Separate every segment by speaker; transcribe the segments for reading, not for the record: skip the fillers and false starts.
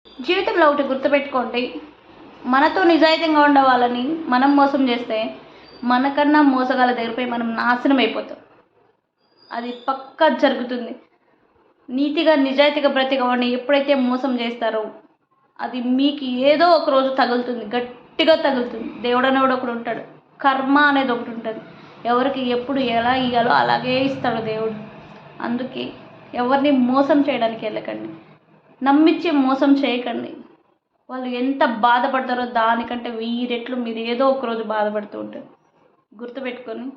Speaker 1: జీవితంలో ఒకటి గుర్తుపెట్టుకోండి. మనతో నిజాయితీగా ఉండే వాళ్ళని మనం మోసం చేస్తే, మనకన్నా మోసగాళ్ళ దగ్గర పోయి మనం నాశనం అయిపోతాం. అది పక్కా జరుగుతుంది. నీతిగా, నిజాయితీగా బ్రతికేవాడిని ఎప్పుడైతే మోసం చేస్తారో, అది మీకు ఏదో ఒక రోజు తగులుతుంది. గట్టిగా తగులుతుంది. దేవుడనేవాడు ఒకడు ఉంటాడు. కర్మ అనేది ఒకటి ఉంటుంది. ఎవరికి ఎప్పుడు ఎలా ఇయ్యాలో అలాగే ఇస్తాడు దేవుడు. అందుకే ఎవరిని మోసం చేయడానికి వెళ్ళకండి. నమ్మించి మోసం చేయకండి. వాళ్ళు ఎంత బాధపడతారో దానికంటే 1000 రెట్లు మీరు ఏదో ఒకరోజు బాధపడుతూ ఉంటారు. గుర్తుపెట్టుకొని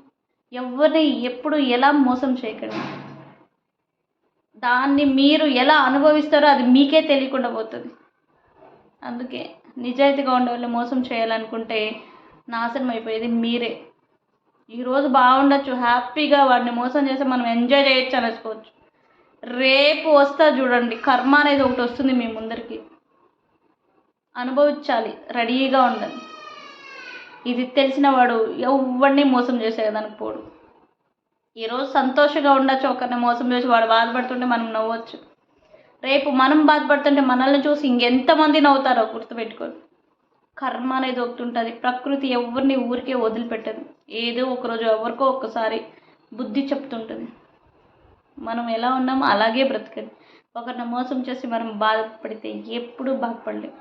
Speaker 1: ఎవరిని ఎప్పుడు ఎలా మోసం చేయకండి. దాన్ని మీరు ఎలా అనుభవిస్తారో అది మీకే తెలియకుండా పోతుంది. అందుకే నిజాయితీగా ఉండే వాళ్ళు మోసం చేయాలనుకుంటే నాశనం అయిపోయేది మీరే. ఈరోజు బాగుండొచ్చు, హ్యాపీగా వాడిని మోసం చేసి మనం ఎంజాయ్ చేయొచ్చు అనుకోవచ్చు. రేపు వస్తా చూడండి, కర్మ అనేది ఒకటి వస్తుంది మీ ముందరికి. అనుభవించాలి, రెడీగా ఉండాలి. ఇది తెలిసిన వాడు ఎవరిని మోసం చేసేదానికి పోడు. ఈరోజు సంతోషంగా ఉండొచ్చు, ఒకరిని మోసం చేసి వాడు బాధపడుతుంటే మనం నవ్వచ్చు. రేపు మనం బాధపడుతుంటే మనల్ని చూసి ఇంకెంతమంది నవ్వుతారో గుర్తుపెట్టుకోండి. కర్మ అనేది ఒకటి ఉంటుంది. ప్రకృతి ఎవరిని ఊరికే వదిలిపెట్టదు. ఏదో ఒకరోజు ఎవరికో ఒక్కసారి బుద్ధి చెప్తుంటుంది. మనం ఎలా ఉన్నామో అలాగే బ్రతకండి. ఒకరిని మోసం చేసి మనం బాధపడితే ఎప్పుడూ బాధపడలేం.